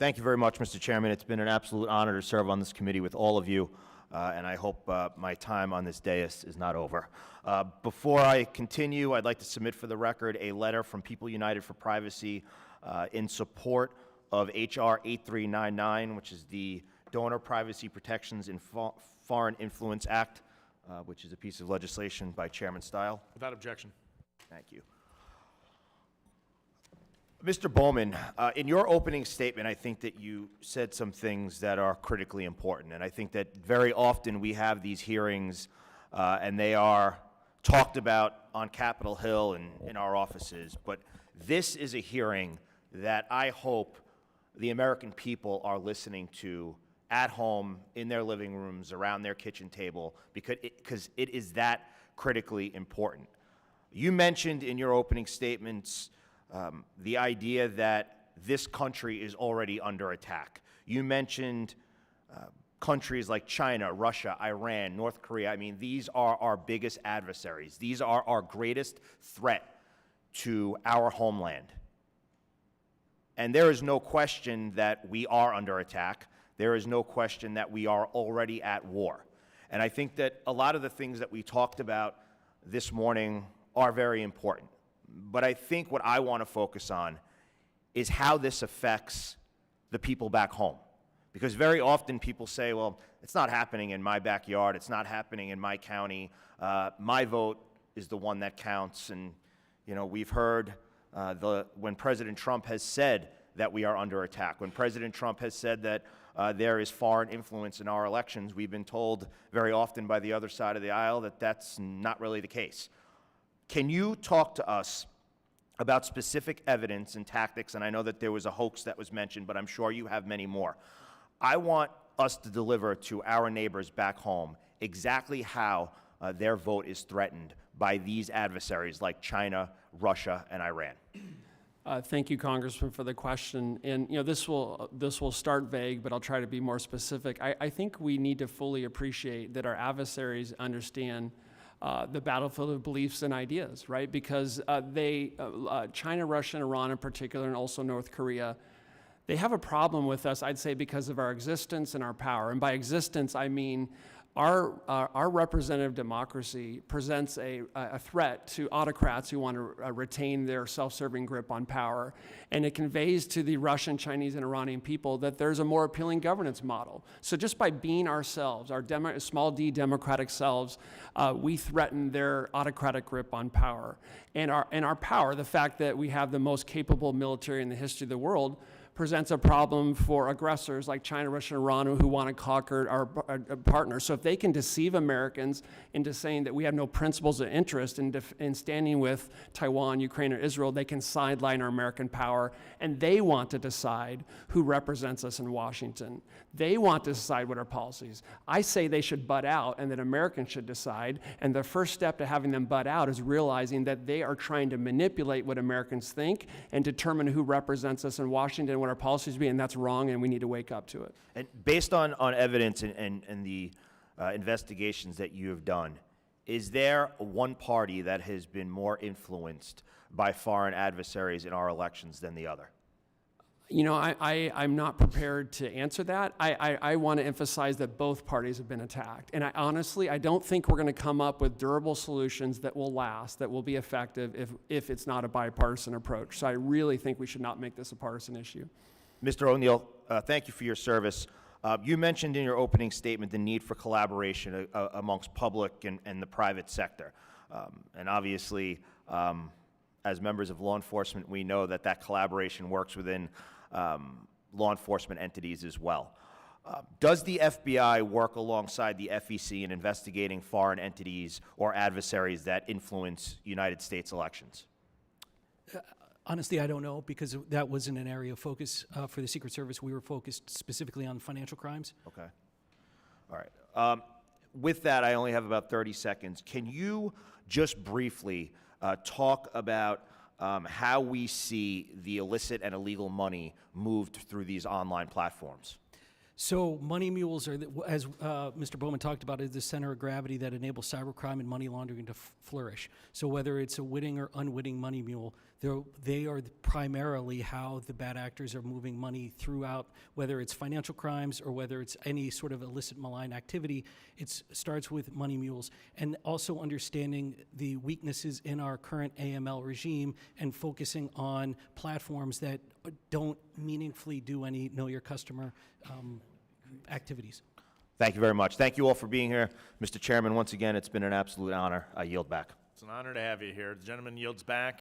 Thank you very much, Mr. Chairman. It's been an absolute honor to serve on this committee with all of you, and I hope my time on this dais is not over. Before I continue, I'd like to submit for the record a letter from People United for Privacy in support of H.R. 8399, which is the Donor Privacy Protections in Foreign Influence Act, which is a piece of legislation by Chairman Stile. Without objection. Thank you. Mr. Bowman, in your opening statement, I think that you said some things that are critically important, and I think that very often we have these hearings and they are talked about on Capitol Hill and in our offices, but this is a hearing that I hope the American people are listening to at home, in their living rooms, around their kitchen table, because it is that critically important. You mentioned in your opening statements the idea that this country is already under attack. You mentioned countries like China, Russia, Iran, North Korea. I mean, these are our biggest adversaries. These are our greatest threat to our homeland. And there is no question that we are under attack. There is no question that we are already at war. And I think that a lot of the things that we talked about this morning are very important. But I think what I want to focus on is how this affects the people back home. Because very often people say, well, it's not happening in my backyard, it's not happening in my county, my vote is the one that counts. And you know, we've heard when President Trump has said that we are under attack, when President Trump has said that there is foreign influence in our elections, we've been told very often by the other side of the aisle that that's not really the case. Can you talk to us about specific evidence and tactics? And I know that there was a hoax that was mentioned, but I'm sure you have many more. I want us to deliver to our neighbors back home exactly how their vote is threatened by these adversaries like China, Russia, and Iran. Thank you, Congressman, for the question. And you know, this will start vague, but I'll try to be more specific. I think we need to fully appreciate that our adversaries understand the battlefield of beliefs and ideas, right? Because China, Russia, and Iran in particular, and also North Korea, they have a problem with us, I'd say, because of our existence and our power. And by existence, I mean our representative democracy presents a threat to autocrats who want to retain their self-serving grip on power. And it conveys to the Russian, Chinese, and Iranian people that there's a more appealing governance model. So just by being ourselves, our small d democratic selves, we threaten their autocratic grip on power. And our power, the fact that we have the most capable military in the history of the world, presents a problem for aggressors like China, Russia, and Iran who want to conquer our partners. So if they can deceive Americans into saying that we have no principles of interest in standing with Taiwan, Ukraine, or Israel, they can sideline our American power, and they want to decide who represents us in Washington. They want to decide what our policies. I say they should butt out and that Americans should decide, and the first step to having them butt out is realizing that they are trying to manipulate what Americans think and determine who represents us in Washington, what our policies be, and that's wrong, and we need to wake up to it. And based on evidence and the investigations that you have done, is there one party that has been more influenced by foreign adversaries in our elections than the other? You know, I'm not prepared to answer that. I want to emphasize that both parties have been attacked. And honestly, I don't think we're going to come up with durable solutions that will last, that will be effective if it's not a bipartisan approach. So I really think we should not make this a partisan issue. Mr. O'Neill, thank you for your service. You mentioned in your opening statement the need for collaboration amongst public and the private sector. And obviously, as members of law enforcement, we know that that collaboration works within law enforcement entities as well. Does the FBI work alongside the FEC in investigating foreign entities or adversaries that influence United States elections? Honestly, I don't know, because that wasn't an area of focus for the Secret Service. We were focused specifically on financial crimes. Okay. All right. With that, I only have about 30 seconds. Can you just briefly talk about how we see the illicit and illegal money moved through these online platforms? So money mules are, as Mr. Bowman talked about, is the center of gravity that enables cybercrime and money laundering to flourish. So whether it's a witting or unwitting money mule, They are primarily how the bad actors are moving money throughout, whether it's financial crimes or whether it's any sort of illicit malign activity. It starts with money mules, and also understanding the weaknesses in our current AML regime and focusing on platforms that don't meaningfully do any know your customer activities. Thank you very much. Thank you all for being here. Mr. Chairman, once again, it's been an absolute honor. I yield back. It's an honor to have you here. The gentleman yields back.